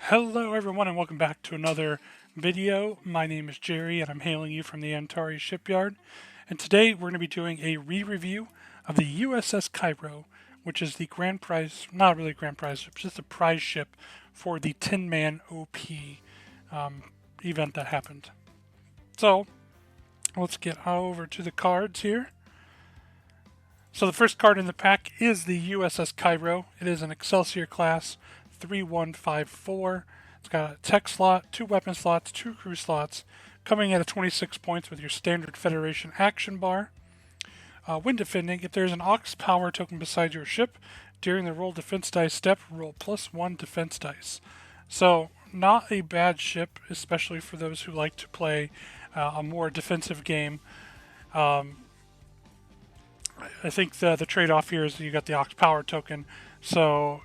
Hello everyone and welcome back to another video. My name is Jerry and I'm hailing you from the Antares shipyard. And today we're going to be doing a re-review of the U.S.S. Cairo, which is the grand prize, not really grand prize, it's just a prize ship for the Tin Man OP event that happened. So let's get over to the cards here. So the first card in the pack is the U.S.S. Cairo. It is an Excelsior class 3154. It's got a tech slot, 2 weapon slots, 2 crew slots, coming at a 26 points with your standard Federation action bar. Wind defending, if there's an aux power token beside your ship, during the roll defense dice step, roll +1 defense dice. So not a bad ship, especially for those who like to play a more defensive game. I think the trade-off here is that you got the aux power token. So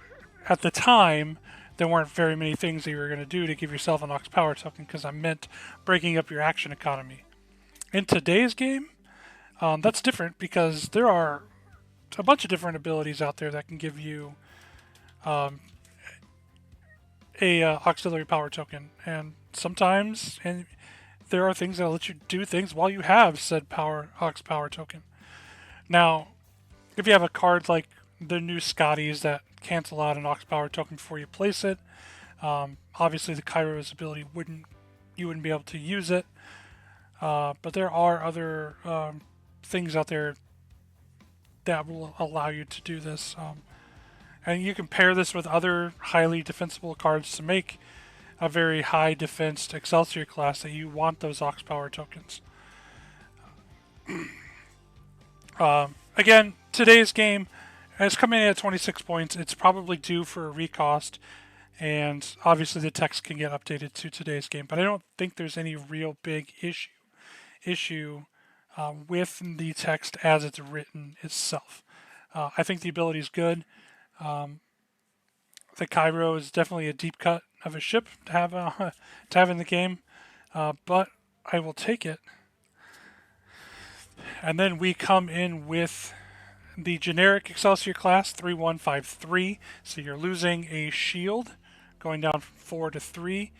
at the time, there weren't very many things that you were going to do to give yourself an aux power token because I meant breaking up your action economy. In today's game, that's different because there are a bunch of different abilities out there that can give you a auxiliary power token, and sometimes there are things that let you do things while you have said aux power token. Now, if you have a card like the new Scotties that cancel out an aux power token before you place it, obviously the Cairo's ability you wouldn't be able to use it. But there are other things out there that will allow you to do this. And you can pair this with other highly defensible cards to make a very high defense Excelsior class that you want those aux power tokens. Again, today's game is coming in at 26 points. It's probably due for a recost, and obviously the text can get updated to today's game. But I don't think there's any real big issue with the text as it's written itself. I think the ability is good. The Cairo is definitely a deep cut of a ship to have in the game, but I will take it. And then we come in with the generic Excelsior class 3153. So you're losing a shield, going down from 4 to 3.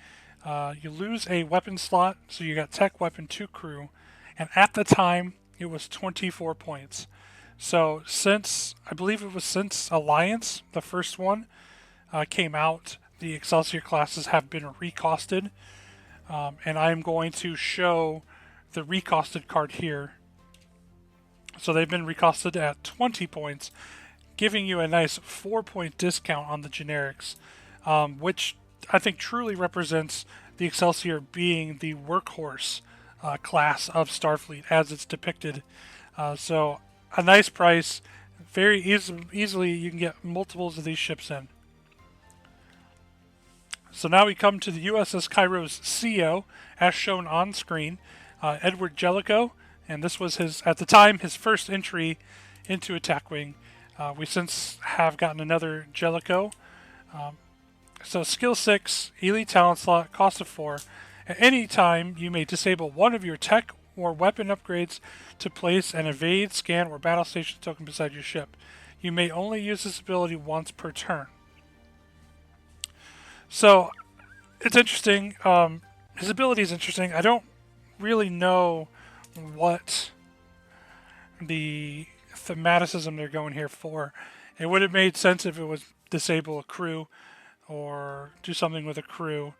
You lose a weapon slot, so you got tech, weapon, 2 crew. And at the time, it was 24 points. So I believe it was since Alliance, the first one, came out, the Excelsior classes have been recosted. And I'm going to show the recosted card here. So they've been recosted at 20 points, giving you a nice 4-point discount on the generics, which I think truly represents the Excelsior being the workhorse class of Starfleet as it's depicted. So a nice price, very easily you can get multiples of these ships in. So now we come to the U.S.S. Cairo's CO, as shown on screen, Edward Jellicoe. And this was at the time, his first entry into Attack Wing. We since have gotten another Jellicoe. So skill 6, elite talent slot, cost of 4. At any time, you may disable one of your tech or weapon upgrades to place an evade, scan, or battle station token beside your ship. You may only use this ability once per turn. So it's interesting. His ability is interesting. I don't really know what the thematicism they're going here for. It would have made sense if it was disable a crew or do something with a crew,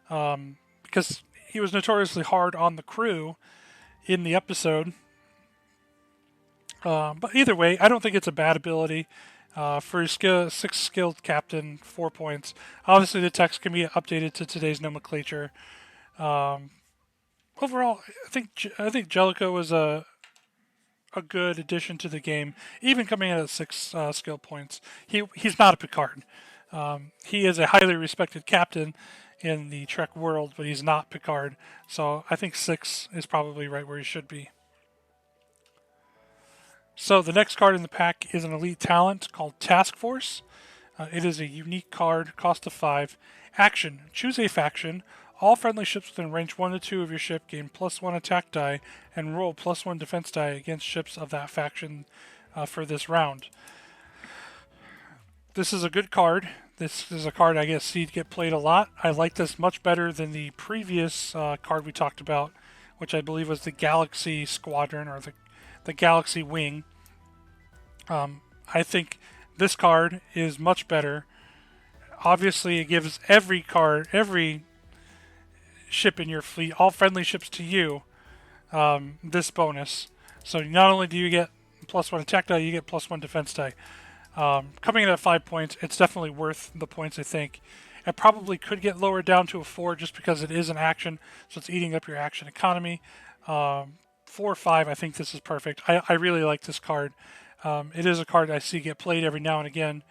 because he was notoriously hard on the crew in the episode. But either way, I don't think it's a bad ability. For your 6 skilled captain, 4 points. Obviously, the text can be updated to today's nomenclature. Overall, I think Jellicoe was a good addition to the game, even coming in at 6 skill points. He's not a Picard. He is a highly respected captain in the Trek world, but he's not Picard. So I think 6 is probably right where he should be. So the next card in the pack is an elite talent called Task Force. It is a unique card, cost of 5. Action: choose a faction. All friendly ships within range 1 to 2 of your ship gain +1 attack die and roll +1 defense die against ships of that faction for this round. This is a good card. This is a card I guess see get played a lot. I like this much better than the previous card we talked about, which I believe was the Galaxy Squadron or the Galaxy Wing. I think this card is much better. Obviously, it gives every ship in your fleet, all friendly ships to you, this bonus. So not only do you get +1 attack die, you get +1 defense die. Coming in at 5 points, it's definitely worth the points, I think. It probably could get lowered down to a 4 just because it is an action, so it's eating up your action economy. 4 or 5, I think this is perfect. I really like this card. It is a card I see get played every now and again,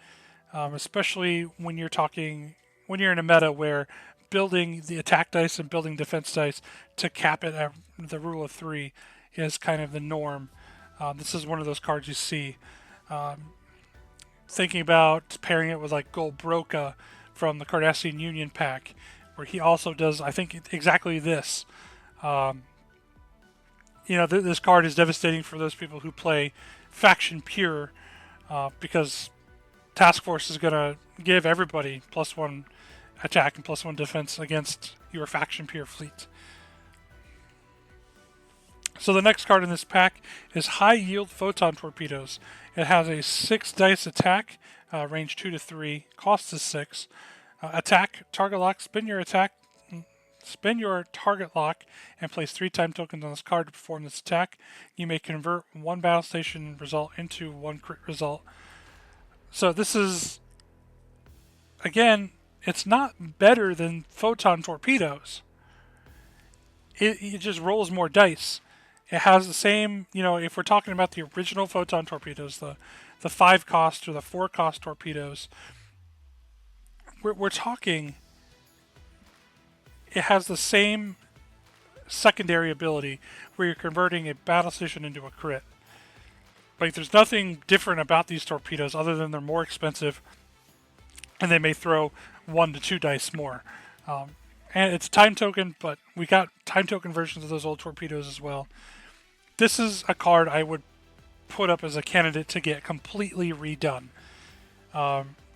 especially when you're in a meta where building the attack dice and building defense dice to cap it at the rule of 3 is kind of the norm. This is one of those cards you see. Thinking about pairing it with like Gold Broca from the Cardassian Union pack, where he also does, I think, exactly this. This card is devastating for those people who play Faction Pure, because Task Force is going to give everybody +1 attack and +1 defense against your Faction Pure fleet. So the next card in this pack is High Yield Photon Torpedoes. It has a 6 dice attack, range 2 to 3, cost is 6. Attack, target lock, spin your target lock and place 3 time tokens on this card to perform this attack. You may convert 1 battle station result into 1 crit result. So this is, again, it's not better than photon torpedoes. It just rolls more dice. It has the same, if we're talking about the original photon torpedoes, the 5 cost or the 4 cost torpedoes, we're talking, it has the same secondary ability where you're converting a battle station into a crit. Like, there's nothing different about these torpedoes other than they're more expensive and they may throw 1 to 2 dice more. And it's time token, but we got time token versions of those old torpedoes as well. This is a card I would put up as a candidate to get completely redone.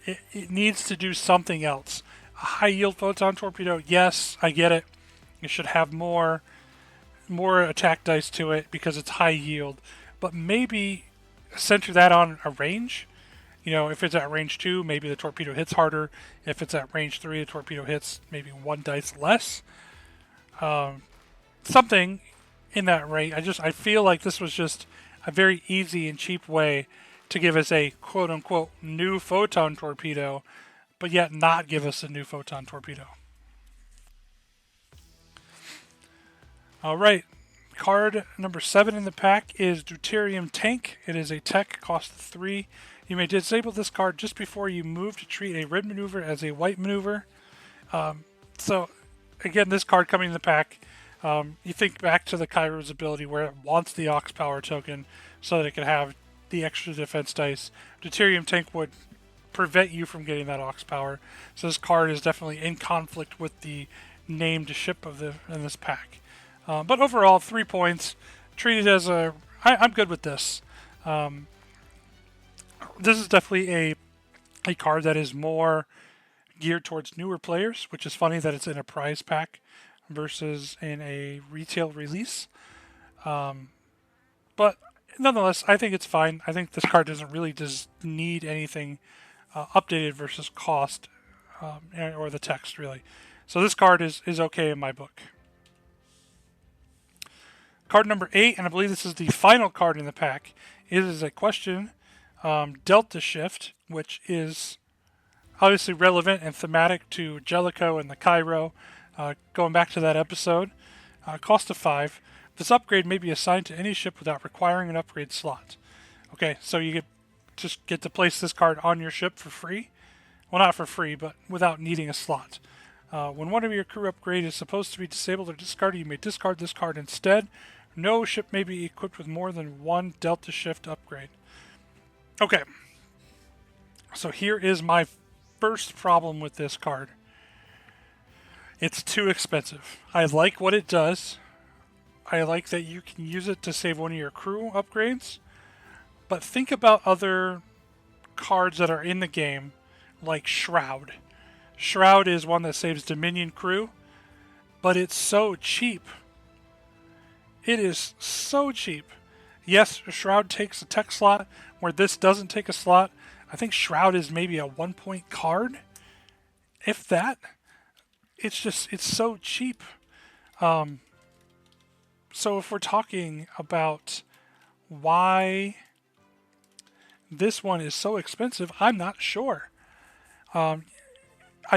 It needs to do something else. A high yield photon torpedo, yes, I get it. It should have more attack dice to it because it's high yield, but maybe center that on a range. If it's at range 2, maybe the torpedo hits harder. If it's at range 3, the torpedo hits maybe 1 dice less. Something in that rate. I feel like this was just a very easy and cheap way to give us a quote-unquote new photon torpedo, but yet not give us a new photon torpedo. All right. Card number 7 in the pack is Deuterium Tank. It is a tech, cost 3. You may disable this card just before you move to treat a red maneuver as a white maneuver. So, again, this card coming in the pack, you think back to the Cairo's ability where it wants the Ox Power token so that it can have the extra defense dice. Deuterium Tank would prevent you from getting that Ox Power. So this card is definitely in conflict with the named ship in this pack. But overall, 3 points. Treated as I'm good with this. This is definitely a card that is more geared towards newer players, which is funny that it's in a prize pack versus in a retail release. But nonetheless, I think it's fine. I think this card doesn't really need anything updated versus cost or the text, really. So this card is okay in my book. Card number 8, and I believe this is the final card in the pack, is a question, Delta Shift, which is obviously relevant and thematic to Jellicoe and the Cairo, going back to that episode. Cost of 5. This upgrade may be assigned to any ship without requiring an upgrade slot. Okay, so you just get to place this card on your ship for free. Well, not for free, but without needing a slot. When one of your crew upgrade is supposed to be disabled or discarded, you may discard this card instead. No ship may be equipped with more than 1 Delta Shift upgrade. Okay, so here is my first problem with this card. It's too expensive. I like what it does. I like that you can use it to save one of your crew upgrades. But think about other cards that are in the game like Shroud. Shroud is one that saves Dominion crew, but it's so cheap. It is so cheap. Yes, Shroud takes a tech slot where this doesn't take a slot. I think Shroud is maybe a 1 point card, if that. It's so cheap. So if we're talking about why this one is so expensive, I'm not sure. I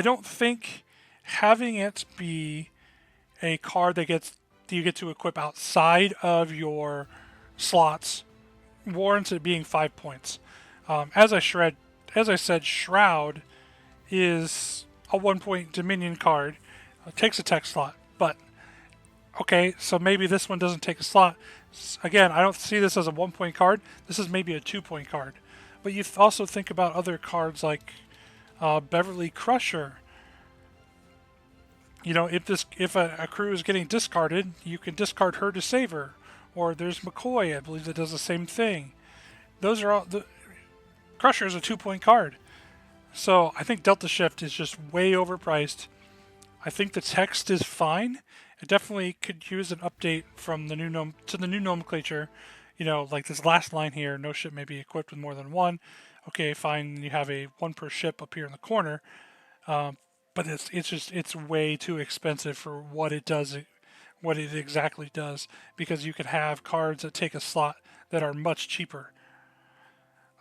don't think having it be a card that you get to equip outside of your slots warrants it being 5 points. As I said, Shroud is a 1 point Dominion card. Takes a tech slot, but okay, so maybe this one doesn't take a slot. Again, I don't see this as a 1 point card. This is maybe a 2 point card. But you also think about other cards like Beverly Crusher. You know, if a crew is getting discarded, you can discard her to save her. Or there's McCoy, I believe, that does the same thing. Those are all. Crusher is a 2 point card. So I think Delta Shift is just way overpriced. I think the text is fine. It definitely could use an update from the new to the new nomenclature. You know, like this last line here, no ship may be equipped with more than one. Okay, fine, you have a one per ship up here in the corner. But it's way too expensive for what it does, what it exactly does, because you could have cards that take a slot that are much cheaper.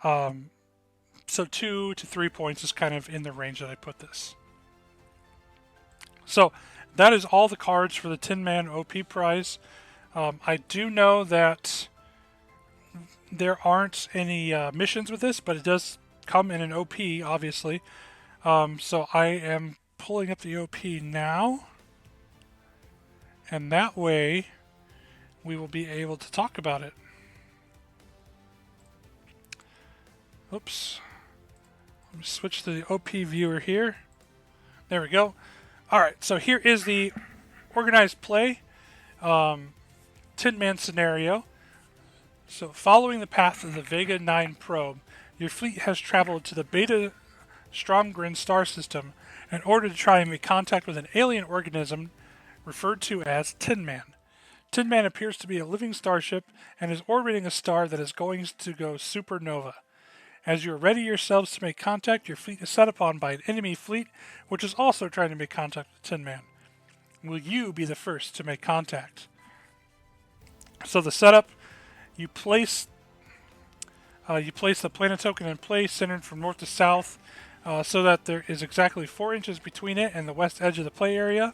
So 2 to 3 points is kind of in the range that I put this. So that is all the cards for the Tin Man OP prize. I do know that there aren't any missions with this, but it does come in an OP, obviously. So I am pulling up the OP now, and that way we will be able to talk about it. Oops. Let me switch to the OP viewer here. There we go. Alright, so here is the organized play Tin Man scenario. So following the path of the Vega 9 probe, your fleet has traveled to the Beta Stromgren star system in order to try and make contact with an alien organism referred to as Tin Man. Tin Man appears to be a living starship and is orbiting a star that is going to go supernova. As you are ready yourselves to make contact, your fleet is set upon by an enemy fleet, which is also trying to make contact with Tin Man. Will you be the first to make contact? So the setup, you place the planet token in place, centered from north to south, so that there is exactly 4 inches between it and the west edge of the play area.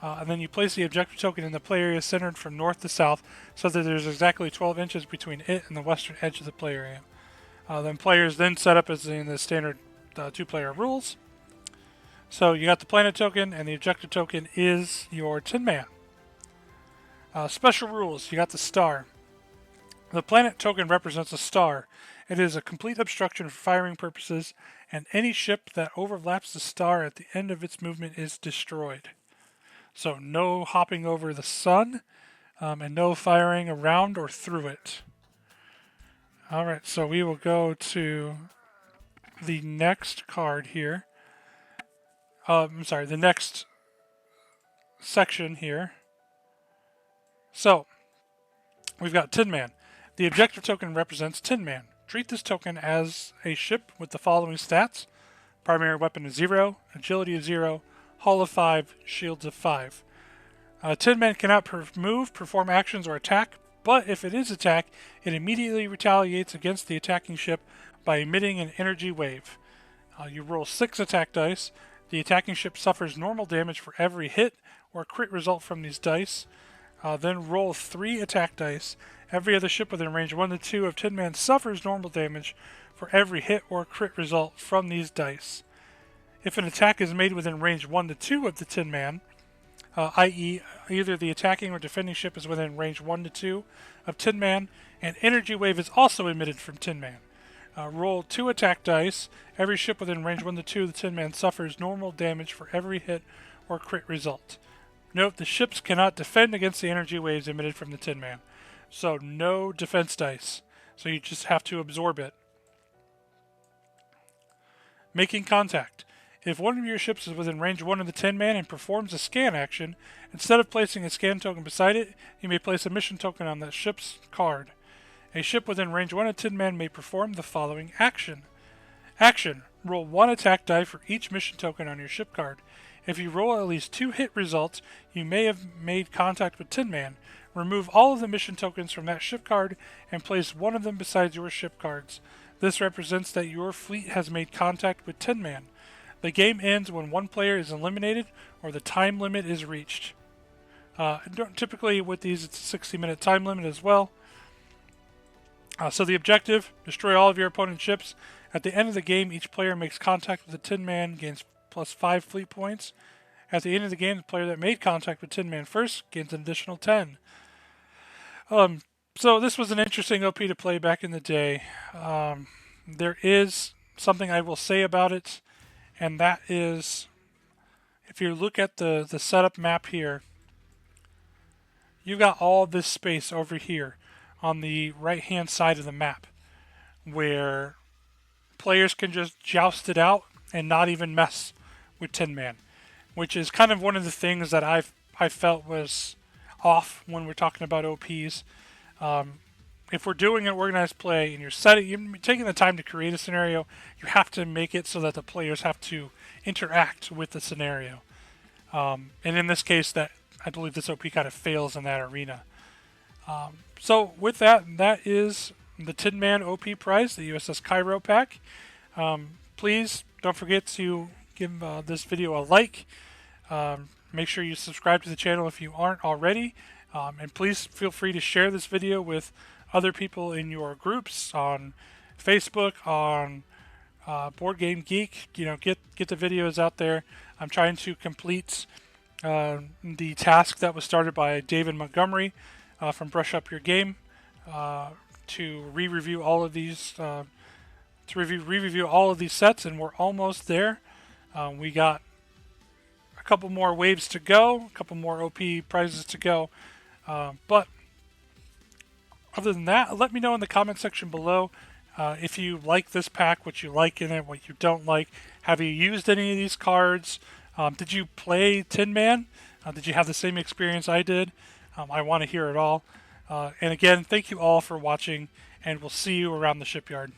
And then you place the objective token in the play area centered from north to south, so that there's exactly 12 inches between it and the western edge of the play area. Then players then set up as in the standard 2-player rules. So you got the planet token, and the objective token is your Tin Man. Special rules, you got the star. The planet token represents a star. It is a complete obstruction for firing purposes, and any ship that overlaps the star at the end of its movement is destroyed. So no hopping over the sun, and no firing around or through it. Alright, so we will go to the next card here. The next section here. So, we've got Tin Man. The objective token represents Tin Man. Treat this token as a ship with the following stats. Primary weapon is 0, agility is 0, hull of 5, shields of 5. Tin Man cannot move, perform actions, or attack, but if it is attacked, it immediately retaliates against the attacking ship by emitting an energy wave. You roll 6 attack dice. The attacking ship suffers normal damage for every hit or crit result from these dice. Then roll 3 attack dice. Every other ship within range 1 to 2 of Tin Man suffers normal damage for every hit or crit result from these dice. If an attack is made within range 1 to 2 of the Tin Man, i.e. either the attacking or defending ship is within range 1 to 2 of Tin Man, an energy wave is also emitted from Tin Man. Roll 2 attack dice. Every ship within range 1 to 2 of the Tin Man suffers normal damage for every hit or crit result. Note, the ships cannot defend against the energy waves emitted from the Tin Man. So no defense dice. So you just have to absorb it. Making contact. If one of your ships is within range 1 of the Tin Man and performs a scan action, instead of placing a scan token beside it, you may place a mission token on that ship's card. A ship within range 1 of Tin Man may perform the following action. Action. Roll 1 attack die for each mission token on your ship card. If you roll at least 2 hit results, you may have made contact with Tin Man. Remove all of the mission tokens from that ship card and place one of them beside your ship cards. This represents that your fleet has made contact with Tin Man. The game ends when one player is eliminated or the time limit is reached. Typically with these, it's a 60-minute time limit as well. So the objective, destroy all of your opponent's ships. At the end of the game, each player makes contact with the Tin Man, gains plus 5 fleet points. At the end of the game, the player that made contact with Tin Man first gains an additional 10. So this was an interesting OP to play back in the day. There is something I will say about it, and that is, if you look at the setup map here, you've got all this space over here on the right-hand side of the map, where players can just joust it out and not even mess with Tin Man, which is kind of one of the things that I felt was off when we're talking about OPs. If we're doing an organized play and you're taking the time to create a scenario, you have to make it so that the players have to interact with the scenario. And in this case, that I believe this OP kind of fails in that arena. So with that, that is the Tin Man OP prize, the U.S.S. Cairo pack. Please don't forget to give this video a like. Make sure you subscribe to the channel if you aren't already. And please feel free to share this video with other people in your groups on Facebook, on Board Game Geek. Get the videos out there. I'm trying to complete the task that was started by David Montgomery from Brush Up Your Game to re-review all of these re-review all of these sets, and we're almost there. We got a couple more waves to go, a couple more OP prizes to go. But other than that, let me know in the comment section below if you like this pack, what you like in it, what you don't like. Have you used any of these cards? Did you play Tin Man? Did you have the same experience I did? I want to hear it all. And again, thank you all for watching, and we'll see you around the shipyard.